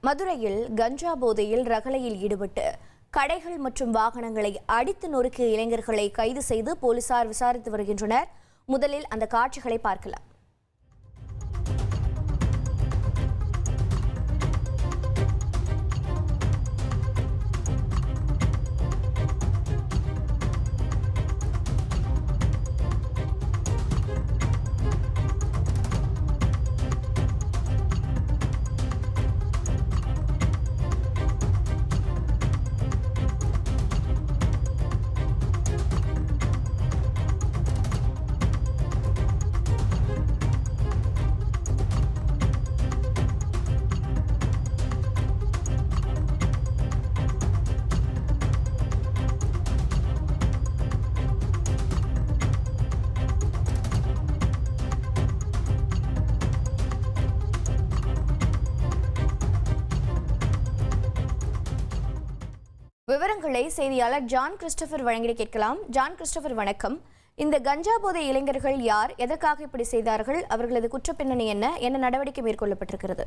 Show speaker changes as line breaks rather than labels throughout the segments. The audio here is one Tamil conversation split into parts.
மதுரையில் கஞ்சா போதையில் ரகளையில் ஈடுபட்டு கடைகள் மற்றும் வாகனங்களை அடித்து நொறுக்கிய இளைஞர்களை கைது செய்து போலீசார் விசாரித்து வருகின்றனர். முதலில் அந்த காட்சிகளை பார்க்கலாம். விவரங்களை செய்தியாளர் ஜான் கிறிஸ்டோபர் வழங்கி கேட்கலாம். ஜான் கிறிஸ்டோபர், வணக்கம். இந்த கஞ்சா போதை இளைஞர்கள் யார், எதற்காக இப்படி செய்தார்கள், அவர்களது குற்றப்பின்னணி என்ன நடவடிக்கை மேற்கொள்ளப்பட்டிருக்கிறது?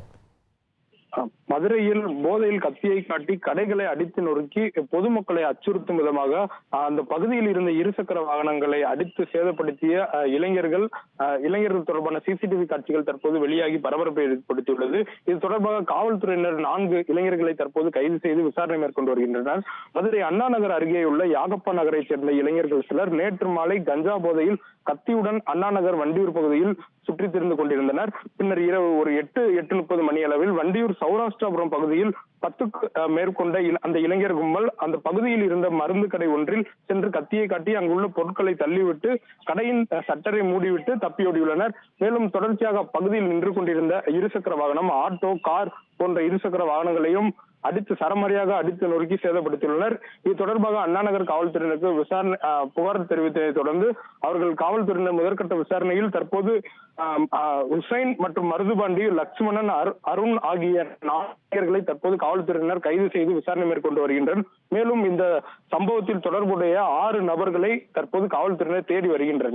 மதுரையில் போதையில் கத்தியை காட்டி கடைகளை அடித்து நொறுக்கி பொதுமக்களை அச்சுறுத்தும் விதமாக அந்த பகுதியில் இருந்த இருசக்கர வாகனங்களை அடித்து சேதப்படுத்திய இளைஞர்கள் தொடர்பான சிசிடிவி காட்சிகள் தற்போது வெளியாகி பரபரப்பை ஏற்படுத்தியுள்ளது. இது தொடர்பாக காவல்துறையினர் 4 இளைஞர்களை தற்போது கைது செய்து விசாரணை மேற்கொண்டு வருகின்றனர். மதுரை அண்ணா நகர் அருகே உள்ள யாகப்பா நகரை சேர்ந்த இளைஞர்கள் சிலர் நேற்று மாலை கஞ்சா போதையில் கத்தியுடன் அண்ணா நகர் வண்டியூர் பகுதியில் சுற்றி திரிந்து கொண்டிருந்தனர். பின்னர் இரவு ஒரு 8:30 மணி அளவில் வண்டியூர் சௌராஷ்டிராபுரம் பகுதியில் 10க்கு மேற்கொண்ட அந்த இளைஞர் கும்பல் அந்த பகுதியில் இருந்த மருந்து கடை ஒன்றில் சென்று கத்தியை காட்டி அங்குள்ள பொருட்களை தள்ளிவிட்டு கடையின் சட்டரை மூடிவிட்டு தப்பியோடியுள்ளனர். மேலும் தொடர்ச்சியாக அப்பகுதியில் நின்று கொண்டிருந்த இருசக்கர வாகனம், ஆட்டோ, கார் போன்ற இருசக்கர வாகனங்களையும் சரமாரியாக அடித்து நொறுக்கி சேதப்படுத்தியுள்ளனர். இது தொடர்பாக அண்ணா நகர் காவல்துறையினருக்கு புகார் தெரிவித்ததை தொடர்ந்து அவர்கள் காவல்துறையினர் முதற்கட்ட விசாரணையில் தற்போது ஹுசைன் மற்றும் மருதுபாண்டி, லட்சுமணன், அருண் ஆகிய 4 தற்போது காவல்துறையினர் கைது செய்து விசாரணை மேற்கொண்டு வருகின்றனர். மேலும் இந்த சம்பவத்தில் தொடர்புடைய 6 நபர்களை தற்போது காவல்துறையினர் தேடி வருகின்றனர்.